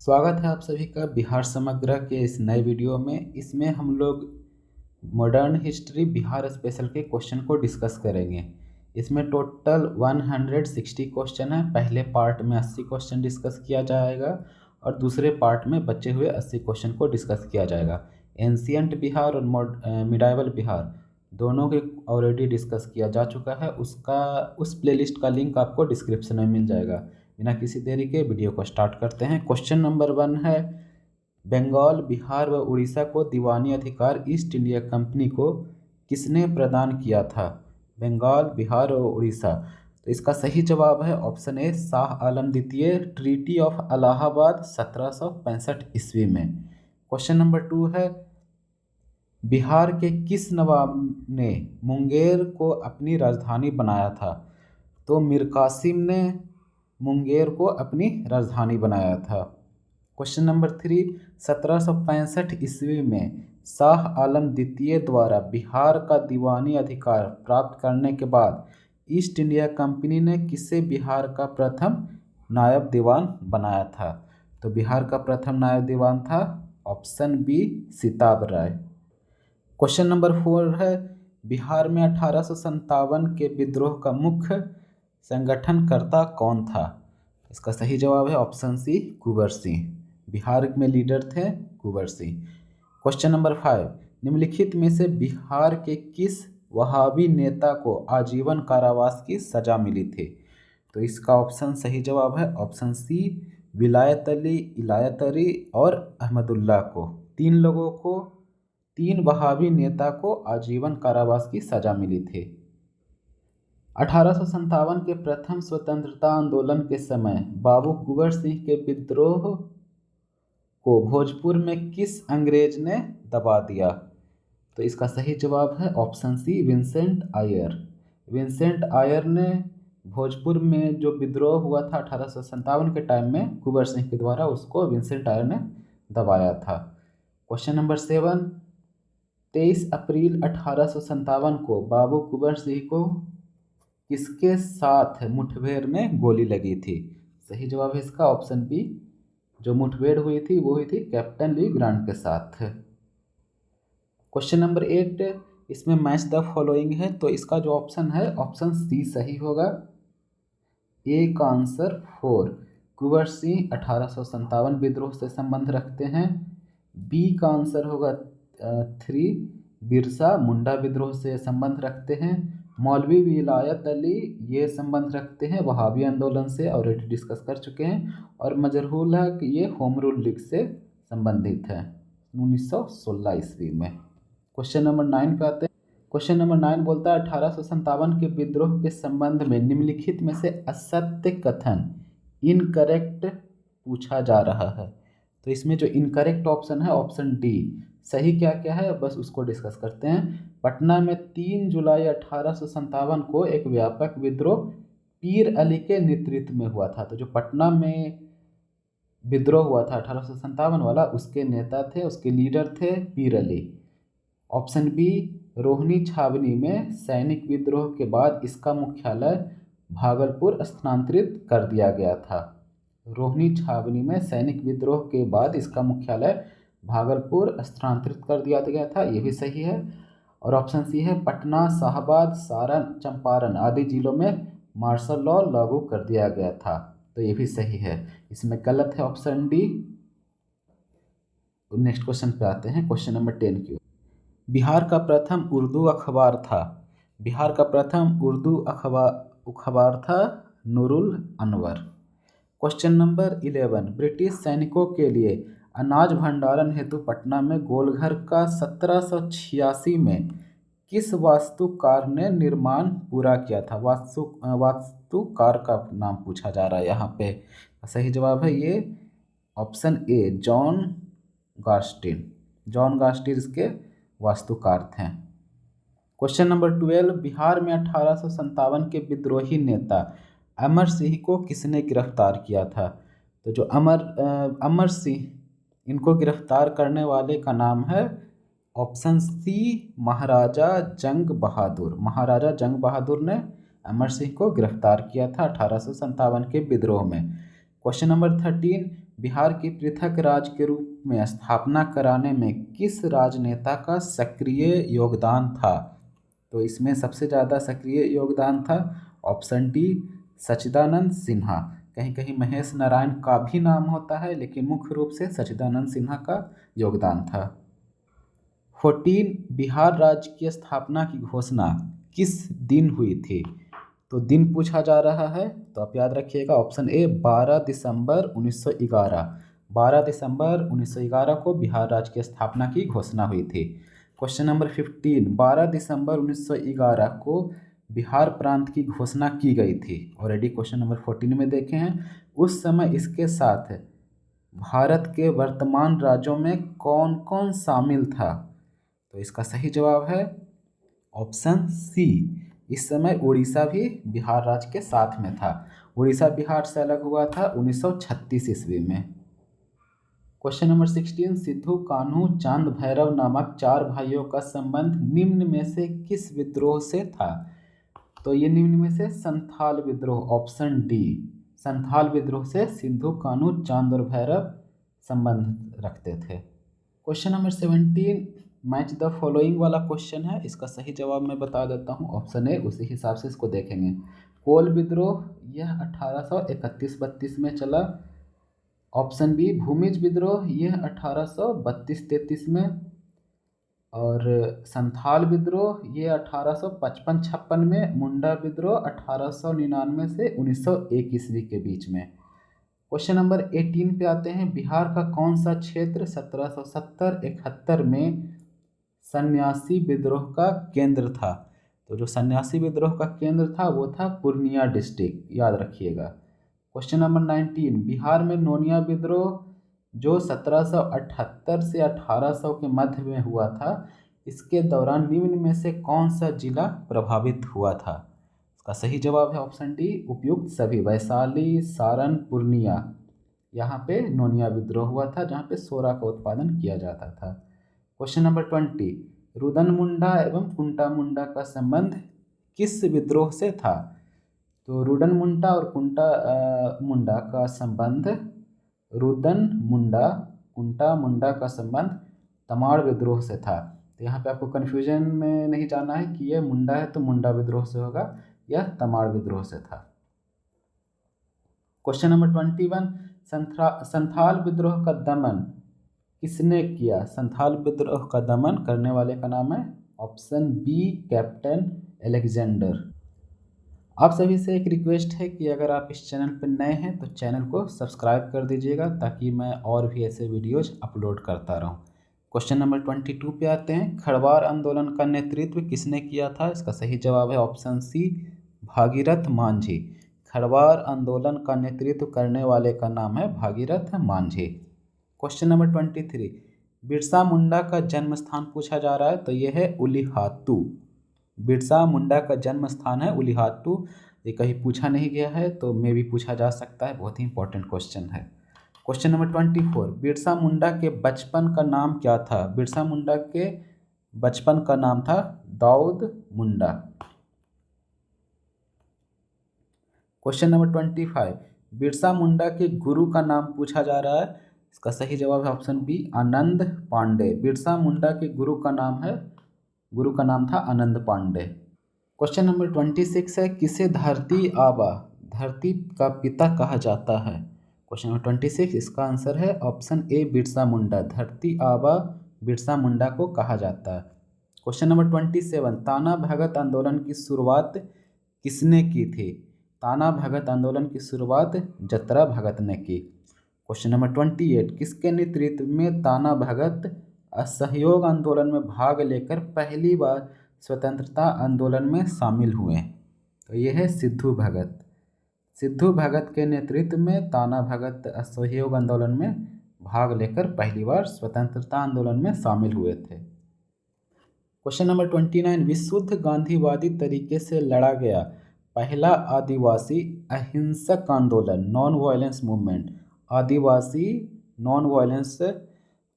स्वागत है आप सभी का बिहार समग्र के इस नए वीडियो में। इसमें हम लोग मॉडर्न हिस्ट्री बिहार स्पेशल के क्वेश्चन को डिस्कस करेंगे। इसमें टोटल 160 क्वेश्चन है। पहले पार्ट में 80 क्वेश्चन डिस्कस किया जाएगा और दूसरे पार्ट में बचे हुए 80 क्वेश्चन को डिस्कस किया जाएगा। एंशियंट बिहार और मिडाइवल बिहार दोनों के ऑलरेडी डिस्कस किया जा चुका है। उस प्लेलिस्ट का लिंक आपको डिस्क्रिप्शन में मिल जाएगा। बिना किसी देरी के वीडियो को स्टार्ट करते हैं। क्वेश्चन नंबर 1 है, बंगाल, बिहार व उड़ीसा को दीवानी अधिकार ईस्ट इंडिया कंपनी को किसने प्रदान किया था? बंगाल, बिहार और उड़ीसा। तो इसका सही जवाब है ऑप्शन ए, शाह आलम द्वितीय, ट्रीटी ऑफ इलाहाबाद 1765 ईस्वी में। क्वेश्चन नंबर 2 है, बिहार के किस नवाब ने मुंगेर को अपनी राजधानी बनाया था? तो मीर कासिम ने मुंगेर को अपनी राजधानी बनाया था। क्वेश्चन नंबर 3, 1765 ईस्वी में शाह आलम द्वितीय द्वारा बिहार का दीवानी अधिकार प्राप्त करने के बाद ईस्ट इंडिया कंपनी ने किसे बिहार का प्रथम नायब दीवान बनाया था? तो बिहार का प्रथम नायब दीवान था ऑप्शन बी, सिताब राय। क्वेश्चन नंबर 4 है, बिहार में 1857 के विद्रोह का मुख्य संगठनकर्ता कौन था? इसका सही जवाब है ऑप्शन सी, कुंवर सिंह। बिहार में लीडर थे कुंवर सिंह। क्वेश्चन नंबर 5, निम्नलिखित में से बिहार के किस वहाबी नेता को आजीवन कारावास की सजा मिली थी? तो इसका ऑप्शन सही जवाब है ऑप्शन सी, विलायत अली, इलायत अली और अहमदुल्ला को। तीन वहाबी नेता को आजीवन कारावास की सजा मिली थी। 1857 के प्रथम स्वतंत्रता आंदोलन के समय बाबू कुंवर सिंह के विद्रोह को भोजपुर में किस अंग्रेज ने दबा दिया? तो इसका सही जवाब है option C, Vincent Eyre. Vincent Eyre ने भोजपुर में जो विद्रोह हुआ था 1857 के टाइम में कुंवर सिंह के द्वारा, उसको विंसेंट आयर ने दबाया था। क्वेश्चन नंबर 7, 23 अप्रैल 1857 को बाबू कुंवर सिंह को किसके साथ मुठभेड़ में गोली लगी थी? सही जवाब है इसका ऑप्शन बी, जो मुठभेड़ हुई थी वो हुई थी कैप्टन ली ग्रांट के साथ। क्वेश्चन नंबर 8, इसमें मैच द फॉलोइंग है, तो इसका जो ऑप्शन है ऑप्शन सी सही होगा। ए का आंसर 4, कुंवर सिंह 1857 विद्रोह से संबंध रखते हैं। बी का आंसर होगा 3, बिरसा मुंडा विद्रोह से संबंध रखते हैं। मौलवी विलायत अली ये संबंध रखते हैं वहाबी आंदोलन से, ऑलरेडी डिस्कस कर चुके हैं। और मजरूल है कि ये होम रूल लीग से संबंधित है 1916 ईस्वी में। क्वेश्चन नंबर 9 पे आते हैं। क्वेश्चन नंबर 9 बोलता है, 1857 के विद्रोह के संबंध में निम्नलिखित में से असत्य कथन, इनकरेक्ट पूछा जा रहा है। तो इसमें जो इनकरेक्ट ऑप्शन है ऑप्शन डी। सही क्या क्या है बस उसको डिस्कस करते हैं। पटना में 3 जुलाई 1857 को एक व्यापक विद्रोह पीर अली के नेतृत्व में हुआ था। तो जो पटना में विद्रोह हुआ था 1857 वाला, उसके नेता थे, उसके लीडर थे पीर अली। ऑप्शन बी, रोहिणी छावनी में सैनिक विद्रोह के बाद इसका मुख्यालय भागलपुर स्थानांतरित कर दिया गया था। रोहिणी छावनी में सैनिक विद्रोह के बाद इसका मुख्यालय भागलपुर स्थानांतरित कर दिया गया था, ये भी सही है। और ऑप्शन सी है, पटना, शाहाबाद, सारण, चंपारण आदि जिलों में मार्शल लॉ लागू कर दिया गया था, तो ये भी सही है। इसमें गलत है ऑप्शन डी। नेक्स्ट क्वेश्चन पे आते हैं, क्वेश्चन नंबर 10 की। बिहार का प्रथम उर्दू अखबार था। बिहार का प्रथम उर्दू अखबार था Noorul Anwar. Question number 11, British सैनिकों के लिए अनाज भंडारण हेतु पटना में गोलघर का 1786 में किस वास्तुकार ने निर्माण पूरा किया था? वास्तुकार का नाम पूछा जा रहा है यहाँ पे। सही जवाब है ये ऑप्शन ए, जॉन गास्टिन। जॉन गास्टिन इसके वास्तुकार थे। क्वेश्चन नंबर 12, बिहार में 1857 के विद्रोही नेता अमर सिंह को किसने गिरफ्तार किया था? तो जो अमर सिंह, इनको गिरफ्तार करने वाले का नाम है ऑप्शन सी, महाराजा जंग बहादुर। महाराजा जंग बहादुर ने अमर सिंह को गिरफ्तार किया था 1857 के विद्रोह में। क्वेश्चन नंबर 13, बिहार की पृथक राज्य के रूप में स्थापना कराने में किस राजनेता का सक्रिय योगदान था? तो इसमें सबसे ज़्यादा सक्रिय योगदान था ऑप्शन डी सच्चिदानंद सिन्हा। कहीं कहीं महेश नारायण का भी नाम होता है, लेकिन मुख्य रूप से सच्चिदानंद सिन्हा का योगदान था। 14 बिहार राज्य की स्थापना की घोषणा किस दिन हुई थी? तो दिन पूछा जा रहा है, तो आप याद रखिएगा ऑप्शन ए 12 दिसंबर 1911। 12 दिसंबर 1911 को बिहार राज्य की स्थापना की घोषणा हुई थी। क्वेश्चन नंबर 15, 12 दिसंबर 1911 को बिहार प्रांत की घोषणा की गई थी। ऑलरेडी क्वेश्चन नंबर 14 में देखे हैं। उस समय इसके साथ भारत के वर्तमान राज्यों में कौन कौन शामिल था? तो इसका सही जवाब है ऑप्शन सी। इस समय उड़ीसा भी बिहार राज्य के साथ में था। उड़ीसा बिहार से अलग हुआ था 1936 ईस्वी में। क्वेश्चन नंबर 16, सिद्धू कान्हू चांद भैरव नामक 4 भाइयों का संबंध निम्न में से किस विद्रोह से था? तो ये निम्न में से संथाल विद्रोह, ऑप्शन डी। संथाल विद्रोह से सिद्धू कान्हू चांद और भैरव संबंध रखते थे। Question number 17, match the following वाला क्वेश्चन है। इसका सही जवाब मैं बता देता हूँ, ऑप्शन ए, उसी हिसाब से इसको देखेंगे। कोल विद्रोह यह 1831-32 में चला। ऑप्शन बी भूमिज विद्रोह यह 1832-33 में। और संथाल विद्रोह ये 1855-56 में। मुंडा विद्रोह 1899 से 1901 ईस्वी के बीच में। क्वेश्चन नंबर 18 पे आते हैं। बिहार का कौन सा क्षेत्र 1770-71 में सन्यासी विद्रोह का केंद्र था? तो जो सन्यासी विद्रोह का केंद्र था वो था पूर्णिया डिस्ट्रिक्ट, याद रखिएगा। क्वेश्चन नंबर 19, बिहार में नोनिया विद्रोह जो 1778 से 1800 के मध्य में हुआ था, इसके दौरान निम्न में से कौन सा जिला प्रभावित हुआ था? इसका सही जवाब है ऑप्शन डी, उपयुक्त सभी। वैशाली, सारण, पूर्णिया, यहाँ पे नोनिया विद्रोह हुआ था, जहाँ पे सोरा का उत्पादन किया जाता था। क्वेश्चन नंबर 20, रुदन मुंडा एवं कुंटा मुंडा का संबंध किस विद्रोह से था? तो रुदन मुंडा और कुंटा मुंडा का संबंध, रुदन मुंडा कुंटा मुंडा का संबंध तमाड़ विद्रोह से था। तो यहाँ पे आपको कन्फ्यूजन में नहीं जाना है कि यह मुंडा है तो मुंडा विद्रोह से होगा, यह तमाड़ विद्रोह से था। क्वेश्चन नंबर 21, संथाल विद्रोह का दमन किसने किया? संथाल विद्रोह का दमन करने वाले का नाम है ऑप्शन बी कैप्टन अलेक्जेंडर। आप सभी से एक रिक्वेस्ट है कि अगर आप इस चैनल पर नए हैं तो चैनल को सब्सक्राइब कर दीजिएगा, ताकि मैं और भी ऐसे वीडियोज अपलोड करता रहूं। क्वेश्चन नंबर 22 पे आते हैं। खड़वार आंदोलन का नेतृत्व किसने किया था? इसका सही जवाब है ऑप्शन सी भागीरथ मांझी। खड़वार आंदोलन का नेतृत्व करने वाले का नाम है भागीरथ मांझी। क्वेश्चन नंबर 23, बिरसा मुंडा का जन्म स्थान पूछा जा रहा है, तो यह है उलिहातू। बिरसा मुंडा का जन्म स्थान है उलिहातू। ये कहीं पूछा नहीं गया है, तो मे भी पूछा जा सकता है, बहुत ही इंपॉर्टेंट क्वेश्चन है। क्वेश्चन नंबर 24, बिरसा मुंडा के बचपन का नाम क्या था? बिरसा मुंडा के बचपन का नाम था दाऊद मुंडा। क्वेश्चन नंबर 25, बिरसा मुंडा के गुरु का नाम पूछा जा रहा है। इसका सही जवाब है ऑप्शन बी आनंद पांडे। बिरसा मुंडा के गुरु का नाम था आनंद पांडे। क्वेश्चन नंबर 26 है, किसे धरती आबा, धरती का पिता कहा जाता है? क्वेश्चन नंबर 26, इसका आंसर है ऑप्शन ए बिरसा मुंडा। धरती आबा बिरसा मुंडा को कहा जाता है। क्वेश्चन नंबर 27, ताना भगत आंदोलन की शुरुआत किसने की थी? ताना भगत आंदोलन की शुरुआत जतरा भगत ने की। क्वेश्चन नंबर 28, किसके नेतृत्व में ताना भगत असहयोग आंदोलन में भाग लेकर पहली बार स्वतंत्रता आंदोलन में शामिल हुए? तो यह है सिद्धू भगत। सिद्धू भगत के नेतृत्व में ताना भगत असहयोग आंदोलन में भाग लेकर पहली बार स्वतंत्रता आंदोलन में शामिल हुए थे। क्वेश्चन नंबर 29, विशुद्ध गांधीवादी तरीके से लड़ा गया पहला आदिवासी अहिंसक आंदोलन नॉन वायलेंस मूवमेंट, आदिवासी नॉन वायलेंस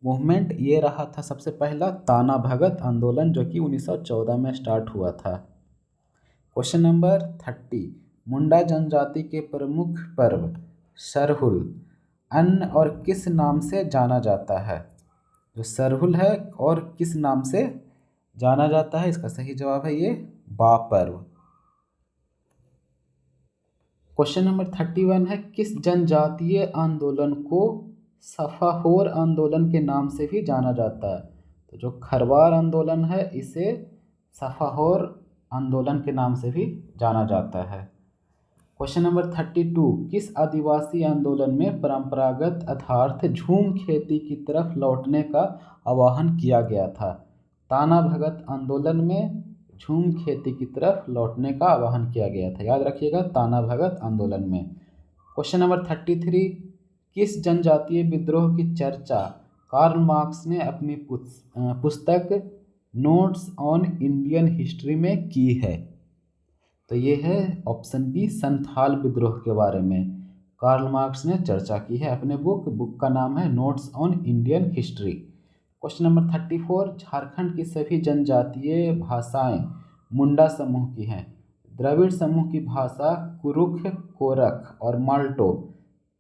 मूवमेंट, ये रहा था सबसे पहला ताना भगत आंदोलन, जो कि 1914 में स्टार्ट हुआ था। क्वेश्चन नंबर 30, मुंडा जनजाति के प्रमुख पर्व सरहुल अन्य और किस नाम से जाना जाता है? जो सरहुल है और किस नाम से जाना जाता है? इसका सही जवाब है ये बापर्व। क्वेश्चन नंबर 31 है, किस जनजातीय आंदोलन को सफाहोर आंदोलन के नाम से भी जाना जाता है? तो जो खरवार आंदोलन है इसे सफाहोर आंदोलन के नाम से भी जाना जाता है। क्वेश्चन नंबर 32, किस आदिवासी आंदोलन में परंपरागत अर्थात झूम खेती की तरफ लौटने का आह्वान किया गया था? ताना भगत आंदोलन में झूम खेती की तरफ लौटने का आह्वान किया गया था, याद रखिएगा, ताना भगत आंदोलन में। क्वेश्चन नंबर 33, किस जनजातीय विद्रोह की चर्चा कार्ल मार्क्स ने अपनी पुस्तक नोट्स ऑन इंडियन हिस्ट्री में की है? तो ये है ऑप्शन बी, संथाल विद्रोह के बारे में कार्ल मार्क्स ने चर्चा की है अपने बुक का नाम है notes on Indian history. Question number 34, Jharkhand की सभी जनजातीय भाषाएं मुंडा समूह की हैं। द्रविड़ समूह की भाषा कुरुख, कोरख और माल्टो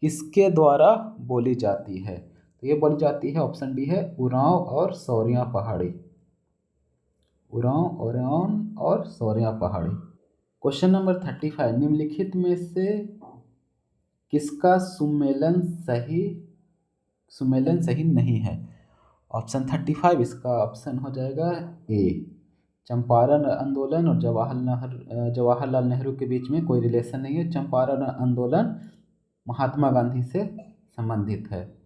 किसके द्वारा बोली जाती है? तो ये बोली जाती है, ऑप्शन डी है, उरांव और सौरिया पहाड़ी। उरांव, ओरियन और सौरिया पहाड़ी। क्वेश्चन नंबर 35, निम्नलिखित में से किसका सुमेलन सही नहीं है? ऑप्शन 35 इसका ऑप्शन हो जाएगा ए, चंपारण आंदोलन और जवाहरलाल नेहरू के बीच में कोई रिलेशन नहीं है। चंपारण आंदोलन महात्मा गांधी से संबंधित है।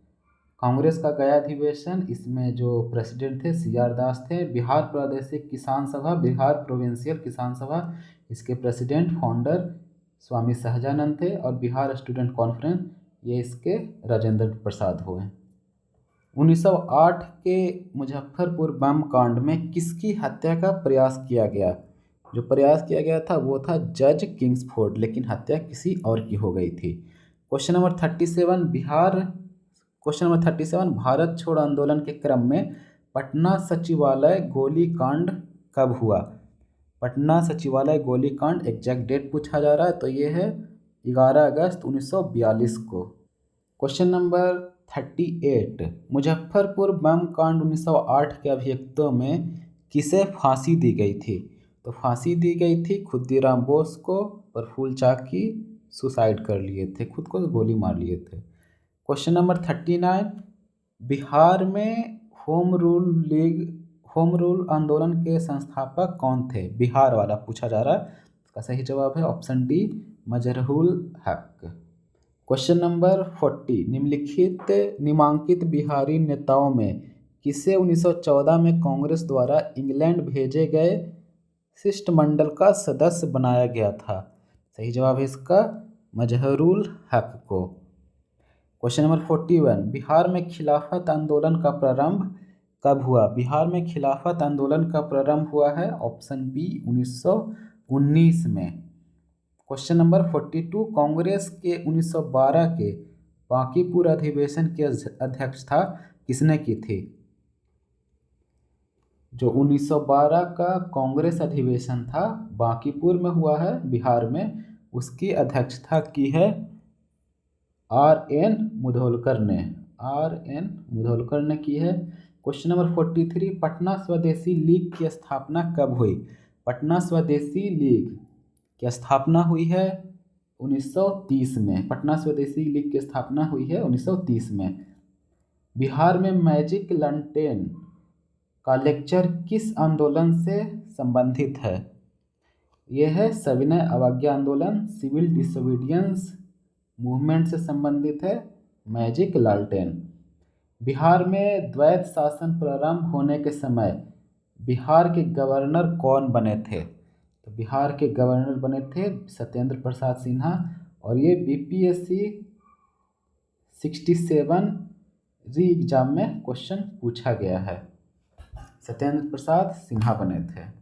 कांग्रेस का गया अधिवेशन, इसमें जो प्रेसिडेंट थे CR दास थे। बिहार प्रादेशिक किसान सभा, बिहार प्रोविंशियल किसान सभा, इसके प्रेसिडेंट फाउंडर स्वामी सहजानंद थे। और बिहार स्टूडेंट कॉन्फ्रेंस, ये इसके राजेंद्र प्रसाद हुए। 1908 के मुजफ्फरपुर बम कांड में किसकी हत्या का प्रयास किया गया? जो प्रयास किया गया था वो था जज किंग्सफोर्ड, लेकिन हत्या किसी और की हो गई थी। क्वेश्चन नंबर 37, भारत छोड़ आंदोलन के क्रम में पटना सचिवालय गोलीकांड कब हुआ? पटना सचिवालय गोलीकांड एग्जैक्ट डेट पूछा जा रहा है, तो ये है 11 अगस्त 1942 को। क्वेश्चन नंबर 38, मुजफ्फरपुर बम कांड 1908 के अभियुक्तों में किसे फांसी दी गई थी? तो फांसी दी गई थी खुदीराम बोस को, प्रफुल्ल चाकी सुसाइड कर लिए थे, खुद को गोली मार लिए थे। क्वेश्चन नंबर 39, बिहार में होम रूल आंदोलन के संस्थापक कौन थे? बिहार वाला पूछा जा रहा है, इसका सही जवाब है option D, Mazharul Haque. Question number 40, निम्नांकित बिहारी नेताओं में किसे 1914 में कांग्रेस द्वारा इंग्लैंड भेजे गए शिष्टमंडल का सदस्य बनाया गया था? सही जवाब है इसका मजहरूल हक को। क्वेश्चन नंबर 41, बिहार में खिलाफत आंदोलन का प्रारंभ कब हुआ? बिहार में खिलाफत आंदोलन का प्रारंभ हुआ है ऑप्शन बी, 1919 में। क्वेश्चन नंबर 42, कांग्रेस के 1912 के बांकीपुर अधिवेशन की अध्यक्षता किसने की थी? जो 1912 का कांग्रेस अधिवेशन था बांकीपुर में हुआ है बिहार में, उसकी अध्यक्षता की है RN मुधोलकर ने की है। क्वेश्चन नंबर 43, पटना स्वदेशी लीग की स्थापना कब हुई? पटना स्वदेशी लीग की स्थापना हुई है 1930 में। पटना स्वदेशी लीग की स्थापना हुई है 1930 में। बिहार में मैजिक लंटेन का लेक्चर किस आंदोलन से संबंधित है? यह है सविनय अवज्ञा आंदोलन, सिविल डिसोबीडियंस मूवमेंट से संबंधित है मैजिक लालटेन। बिहार में द्वैत शासन प्रारंभ होने के समय बिहार के गवर्नर कौन बने थे? तो बिहार के गवर्नर बने थे सत्येंद्र प्रसाद सिन्हा, और ये BPSC 67 री एग्जाम में क्वेश्चन पूछा गया है। सत्येंद्र प्रसाद सिन्हा बने थे।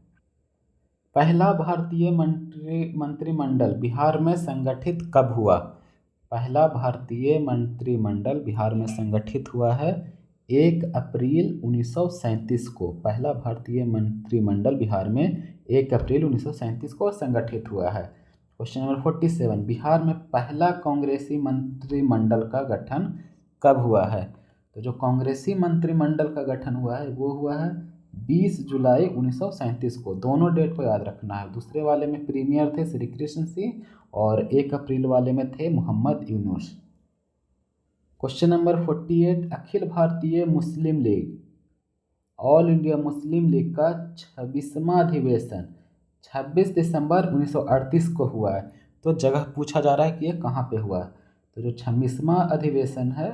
पहला भारतीय मंत्रिमंडल बिहार में संगठित कब हुआ? पहला भारतीय मंत्रिमंडल बिहार में संगठित हुआ है 1 अप्रैल 1937 को। पहला भारतीय मंत्रिमंडल बिहार में 1 अप्रैल 1937 को संगठित हुआ है। क्वेश्चन नंबर 47, बिहार में पहला कांग्रेसी मंत्रिमंडल का गठन कब हुआ है? तो जो कांग्रेसी मंत्रिमंडल का गठन हुआ है वो हुआ है 20 जुलाई 1937 को। दोनों डेट को याद रखना है। दूसरे वाले में प्रीमियर थे श्री कृष्ण सिंह और 1 अप्रैल वाले में थे Mohammad Yunus. Question number 48, Akhil Bharatiya Muslim League All India Muslim League का 26वां अधिवेशन 26 दिसंबर 1938 को हुआ है। तो जगह पूछा जा रहा है कि ये कहाँ पे हुआ है। तो जो 26वां अधिवेशन है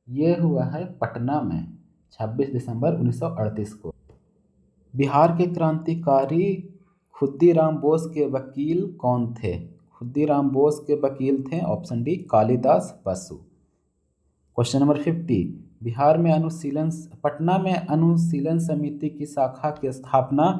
ये हुआ है पटना में 26 दिसंबर 1938 को। बिहार के क्रांतिकारी खुद्दीराम बोस के वकील कौन थे? खुद्दीराम बोस के वकील थे option D Kalidas Basu. Question number 50, Bihar में पटना में अनुशीलन समिति की शाखा की स्थापना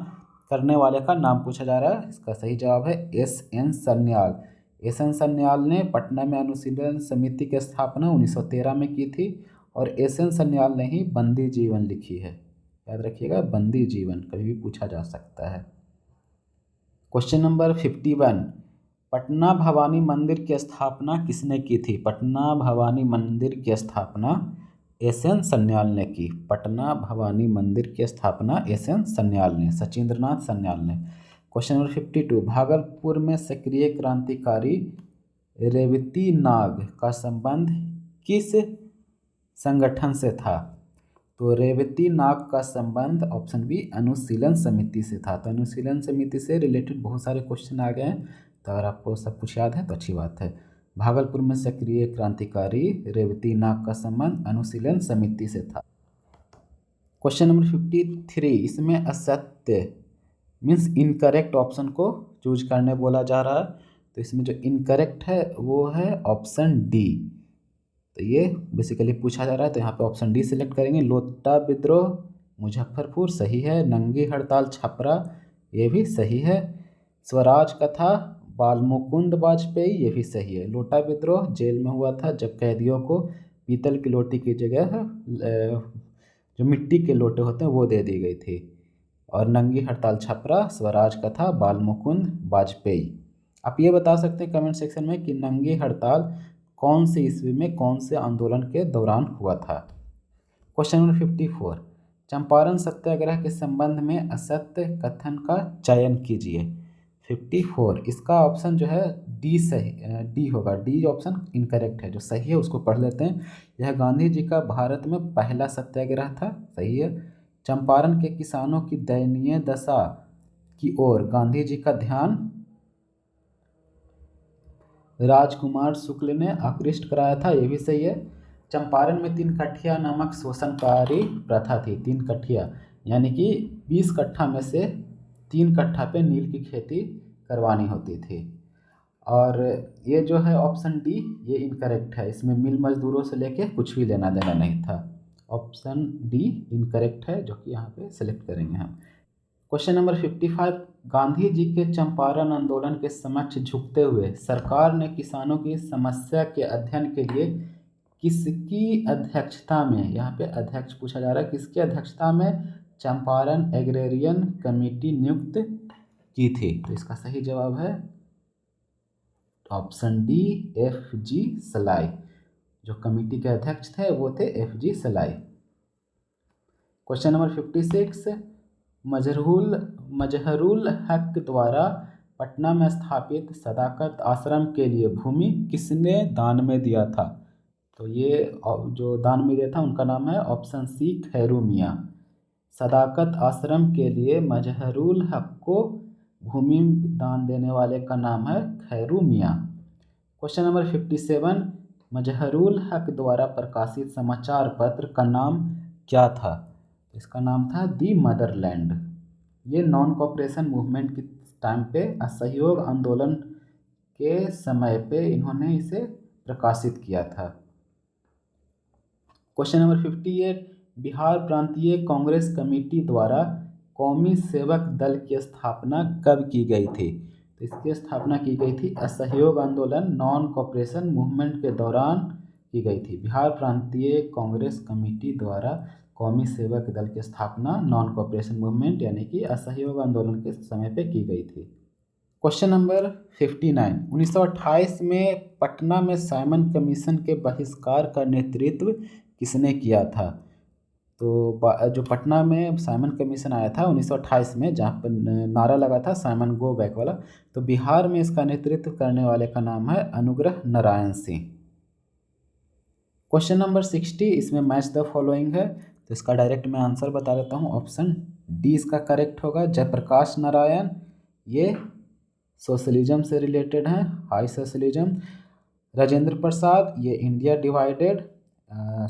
करने वाले का नाम पूछा जा रहा है। इसका सही जवाब है एस.एन. सन्याल। एस.एन. सन्याल ने पटना में अनुशीलन समिति की स्थापना 1913 में की थी और एस.एन. सन्याल ने ही बंदी जीवन लिखी है। याद रखिएगा, बंदी जीवन कभी भी पूछा जा सकता है। क्वेश्चन नंबर 51, पटना भवानी मंदिर की स्थापना किसने की थी? पटना भवानी मंदिर की स्थापना एस.एन. सन्याल ने की। पटना भवानी मंदिर की स्थापना एस.एन. सन्याल ने, सचिंद्रनाथ सन्याल ने। क्वेश्चन नंबर 52, भागलपुर में सक्रिय क्रांतिकारी रेवती नाग का संबंध किस संगठन से था? तो रेवती नाग का संबंध ऑप्शन बी अनुशीलन समिति से था। तो अनुशीलन समिति से रिलेटेड बहुत सारे क्वेश्चन आ गए हैं, तो अगर आपको सब कुछ याद है तो अच्छी बात है। भागलपुर में सक्रिय क्रांतिकारी रेवती नाग का संबंध अनुशीलन समिति से था। क्वेश्चन नंबर 53, इसमें असत्य मीन्स इनकरेक्ट ऑप्शन को चूज करने बोला जा रहा है। तो इसमें जो इनकरेक्ट है वो है ऑप्शन डी। तो ये बेसिकली पूछा जा रहा है, तो यहाँ पे ऑप्शन डी सिलेक्ट करेंगे। लोटा विद्रोह मुजफ्फरपुर सही है। नंगी हड़ताल छपरा ये भी सही है। स्वराज कथा बालमुकुंद वाजपेयी ये भी सही है। लोटा विद्रोह जेल में हुआ था जब कैदियों को पीतल की लोटी की जगह जो मिट्टी के लोटे होते हैं वो दे दी गई थी। और नंगी हड़ताल छपरा, स्वराज कथा, बालमुकुंद वाजपेयी। आप ये बता सकते हैं कमेंट सेक्शन में कि नंगी हड़ताल कौन से ईस्वी में कौन से आंदोलन के दौरान हुआ था। क्वेश्चन नंबर 54, चंपारण सत्याग्रह के संबंध में असत्य कथन का चयन कीजिए। 54, इसका ऑप्शन जो है डी सही डी होगा। डी ऑप्शन इनकरेक्ट है, जो सही है उसको पढ़ लेते हैं। यह गांधी जी का भारत में पहला सत्याग्रह था, सही है। चंपारण के किसानों की दयनीय दशा की ओर गांधी जी का ध्यान राजकुमार शुक्ल ने आकृष्ट कराया था, ये भी सही है। चंपारण में 3 कट्ठिया नामक शोषणकारी प्रथा थी। 3 कट्ठिया यानी कि 20 कट्ठा में से 3 कट्ठा पे नील की खेती करवानी होती थी। और ये जो है ऑप्शन डी ये इनकरेक्ट है। इसमें मिल मजदूरों से लेके कुछ भी लेना देना नहीं था। ऑप्शन डी इनकरेक्ट है, जो कि यहाँ पे सेलेक्ट करेंगे हम। क्वेश्चन नंबर 55, गांधी जी के चंपारण आंदोलन के समक्ष झुकते हुए सरकार ने किसानों की समस्या के अध्ययन के लिए किसकी अध्यक्षता में, यहाँ पे अध्यक्ष पूछा जा रहा है, किसकी अध्यक्षता में चंपारण एग्रेरियन कमेटी नियुक्त की थी? तो इसका सही जवाब है ऑप्शन डी एफ.जी. सलाई। जो कमेटी के अध्यक्ष थे वो थे एफ.जी. सलाई। क्वेश्चन नंबर 56, मजहरुल हक द्वारा पटना में स्थापित सदाकत आश्रम के लिए भूमि किसने दान में दिया था? तो ये जो दान में दिया था उनका नाम है ऑप्शन सी खैरू मियाँ। सदाकत आश्रम के लिए मजहरुल हक को भूमि दान देने वाले का नाम है खैरू मियाँ। क्वेश्चन नंबर 57, मजहरुल हक द्वारा प्रकाशित समाचार पत्र का नाम क्या था? इसका नाम था दी मदरलैंड। ये नॉन कॉपरेशन मूवमेंट के टाइम पे असहयोग आंदोलन के समय पे इन्होंने इसे प्रकाशित किया था। क्वेश्चन नंबर 58, बिहार प्रांतीय कांग्रेस कमेटी द्वारा कौमी सेवक दल की स्थापना कब की गई थी? तो इसकी स्थापना की गई थी असहयोग आंदोलन नॉन कॉपरेशन मूवमेंट के दौरान की गई थी। बिहार प्रांतीय कांग्रेस कमेटी द्वारा कौमी सेवक दल की स्थापना नॉन कॉपरेशन मूवमेंट यानी कि असहयोग आंदोलन के समय पे की गई थी। क्वेश्चन नंबर 59, 1928 में पटना में साइमन कमीशन के बहिष्कार का नेतृत्व किसने किया था? तो जो पटना में साइमन कमीशन आया था 1928 में, जहाँ पर नारा लगा था साइमन गो बैक वाला, तो बिहार में इसका नेतृत्व करने वाले का नाम है अनुग्रह नारायण सिंह। क्वेश्चन नंबर 60, इसमें मैच द फॉलोइंग है, तो इसका डायरेक्ट मैं आंसर बता देता हूँ। ऑप्शन डी इसका करेक्ट होगा। जयप्रकाश नारायण, ये सोशलिज्म से रिलेटेड हैं, हाई सोशलिज्म। राजेंद्र प्रसाद, ये इंडिया डिवाइडेड।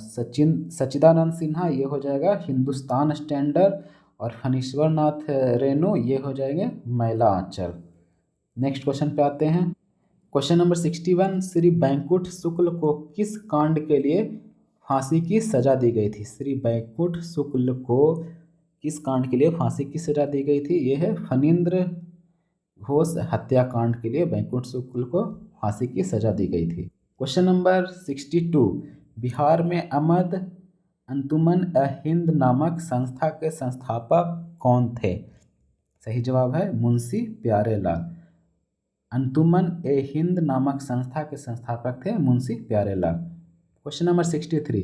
सच्चिदानंद सिन्हा, ये हो जाएगा हिंदुस्तान स्टैंडर्ड। और फणीश्वर नाथ रेणु, ये हो जाएंगे मैला आंचल। नेक्स्ट क्वेश्चन पे आते हैं। क्वेश्चन नंबर 61, श्री बैंकुठ शुक्ल को किस कांड के लिए फांसी की सजा दी गई थी? श्री बैंकुठ शुक्ल को किस कांड के लिए फांसी की सजा दी गई थी? ये है फणींद्र घोष हत्याकांड के लिए बैंकुठ शुक्ल को फांसी की सजा दी गई थी। क्वेश्चन नंबर 62, बिहार में अमद अंजुमन हिंद नामक संस्था के संस्थापक कौन थे? सही जवाब है मुंशी प्यारेलाल। अंजुमन हिंद नामक संस्था के संस्थापक थे मुंशी प्यारेलाल। क्वेश्चन नंबर 63,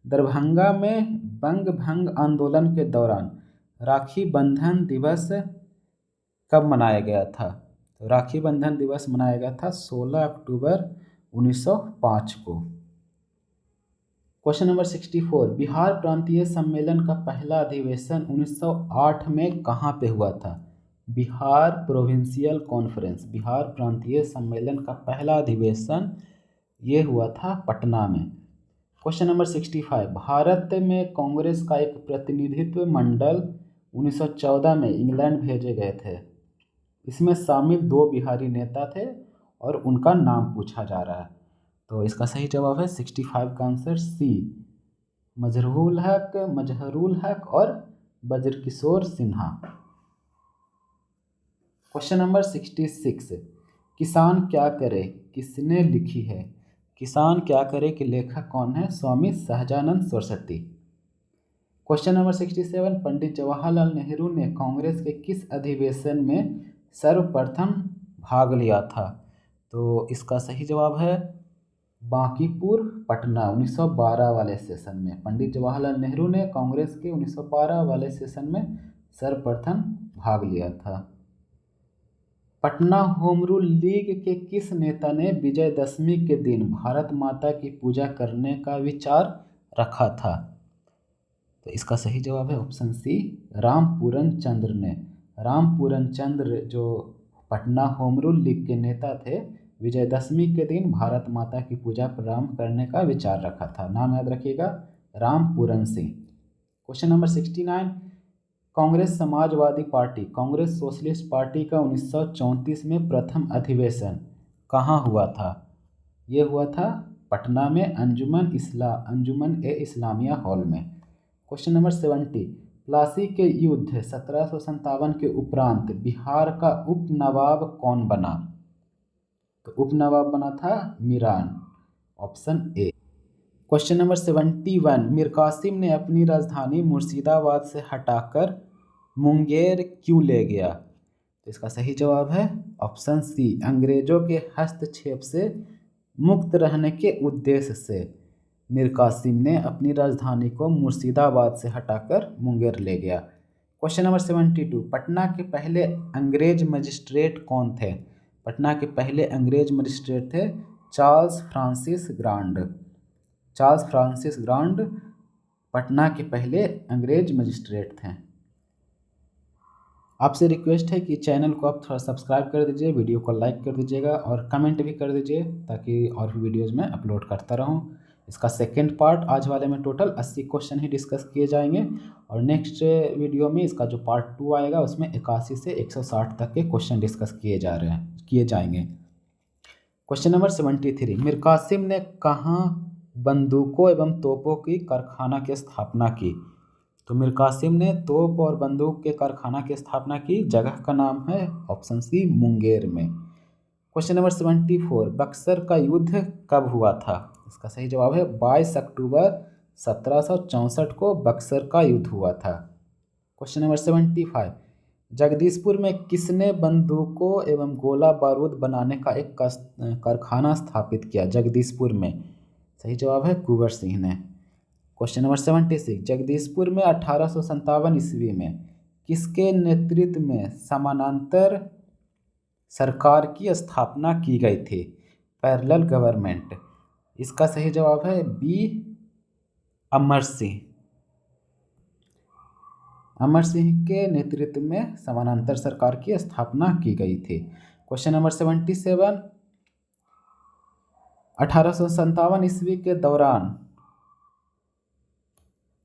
दरभंगा में बंग भंग आंदोलन के दौरान राखी बंधन दिवस कब मनाया गया था? तो राखी बंधन दिवस मनाया गया था 16 अक्टूबर 1905 को। क्वेश्चन नंबर 64, बिहार प्रांतीय सम्मेलन का पहला अधिवेशन 1908 में कहाँ पे हुआ था? बिहार प्रोविंशियल कॉन्फ्रेंस, बिहार प्रांतीय सम्मेलन का पहला अधिवेशन ये हुआ था पटना में। क्वेश्चन नंबर 65, भारत में कांग्रेस का एक प्रतिनिधित्व मंडल 1914 में इंग्लैंड भेजे गए थे। इसमें शामिल 2 बिहारी नेता थे और उनका नाम पूछा जा रहा है। तो इसका सही जवाब है 65 का आंसर सी, मजहरुल हक और बज्रकिशोर सिन्हा। क्वेश्चन नंबर 66, किसान क्या करे किसने लिखी है? किसान क्या करे के लेखक कौन है? स्वामी सहजानंद सरस्वती। क्वेश्चन नंबर 67, पंडित जवाहरलाल नेहरू ने कांग्रेस के किस अधिवेशन में सर्वप्रथम भाग लिया था? तो इसका सही जवाब है बांकीपुर पटना 1912 वाले सेशन में। पंडित जवाहरलाल नेहरू ने कांग्रेस के 1912 वाले सेशन में सर्वप्रथम भाग लिया था। पटना होम रूल लीग के किस नेता ने विजयदशमी के दिन भारत माता की पूजा करने का विचार रखा था? तो इसका सही जवाब है ऑप्शन सी, रामपूरन चंद्र ने। रामपूरन चंद्र जो पटना होम रूल लीग के नेता थे, विजयदशमी के दिन भारत माता की पूजा प्रारंभ करने का विचार रखा था। नाम याद रखिएगा, Rampuran Singh. Question number 69, Congress Samajwadi Party Congress Socialist Party का 1934 में प्रथम अधिवेशन कहाँ हुआ था? ये हुआ था पटना में अंजुमन ए इस्लामिया हॉल में। क्वेश्चन नंबर 70, प्लासी के युद्ध 1757 के उपरांत बिहार का उप नवाब कौन बना? तो उप नवाब बना था Miran, option A. Question number 71, Mir Qasim ने अपनी राजधानी मुर्शिदाबाद से हटाकर मुंगेर क्यों ले गया? तो इसका सही जवाब है ऑप्शन सी, अंग्रेजों के हस्तक्षेप से मुक्त रहने के उद्देश्य से मीर कासिम ने अपनी राजधानी को मुर्शिदाबाद से हटाकर मुंगेर ले गया। क्वेश्चन नंबर 72, पटना के पहले अंग्रेज मजिस्ट्रेट कौन थे? पटना के पहले अंग्रेज मजिस्ट्रेट थे Charles Francis grand. Charles Francis grand Patna के पहले अंग्रेज मजिस्ट्रेट थे। आपसे रिक्वेस्ट है कि चैनल को आप थोड़ा सब्सक्राइब कर दीजिए, वीडियो को लाइक कर दीजिएगा और कमेंट भी कर दीजिए ताकि और भी वीडियोज़ में अपलोड करता रहूँ। इसका सेकेंड पार्ट आज वाले में टोटल 80 क्वेश्चन ही डिस्कस किए जाएंगे और नेक्स्ट वीडियो में इसका जो पार्ट 2 आएगा उसमें 81 से 160 तक के क्वेश्चन डिस्कस किए जाएंगे। क्वेश्चन नंबर 73, मीर कासिम ने कहाँ बंदूकों एवं तोपों की कारखाना की स्थापना की? तो मीर कासिम ने तोप और बंदूक के कारखाना की स्थापना की, जगह का नाम है ऑप्शन सी मुंगेर में। क्वेश्चन नंबर 74, बक्सर का युद्ध कब हुआ था? इसका सही जवाब है 22 अक्टूबर 1764 को बक्सर का युद्ध हुआ था। क्वेश्चन नंबर 75, जगदीशपुर में किसने बंदूकों एवं गोला बारूद बनाने का एक कारखाना स्थापित किया? जगदीशपुर में। सही जवाब है कुंवर सिंह ने। क्वेश्चन नंबर 76, जगदीशपुर में 1857 ईस्वी में किसके नेतृत्व में समानांतर सरकार की स्थापना की गई थी? Parallel government. इसका सही जवाब है बी, अमर सिंह। अमर सिंह के नेतृत्व में समानांतर सरकार की स्थापना की गई थी। क्वेश्चन नंबर 77, 1857 ईस्वी के दौरान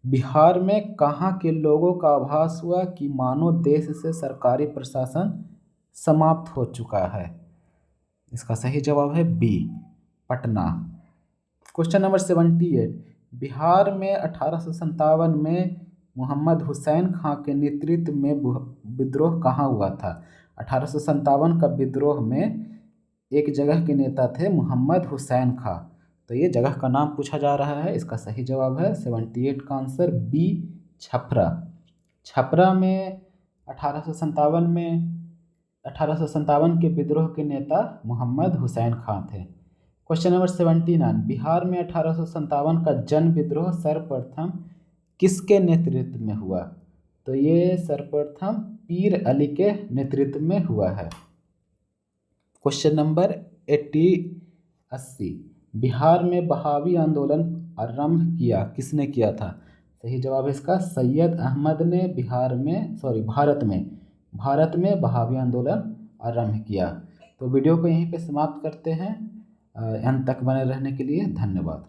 बिहार में कहाँ के लोगों का आभास हुआ कि मानो देश से सरकारी प्रशासन समाप्त हो चुका है? इसका सही जवाब है B, Patna. Question number 78, Bihar में 1857 में मोहम्मद हुसैन खां के नेतृत्व में विद्रोह कहाँ हुआ था? 1857 का विद्रोह में एक जगह के नेता थे मोहम्मद हुसैन खां, तो ये जगह का नाम पूछा जा रहा है। इसका सही जवाब है 78 का आंसर बी, छपरा। छपरा में 1857 के विद्रोह के नेता मोहम्मद हुसैन खां थे। क्वेश्चन नंबर 79, बिहार में 1857 का जन विद्रोह सर्वप्रथम किसके नेतृत्व में हुआ? तो ये सर्वप्रथम पीर अली के नेतृत्व में हुआ है। क्वेश्चन नंबर 80, बिहार में बहावी आंदोलन आरंभ किया किसने किया था? सही जवाब है इसका सैयद अहमद ने भारत में बहावी आंदोलन आरंभ किया। तो वीडियो को यहीं पे समाप्त करते हैं। अंत तक बने रहने के लिए धन्यवाद।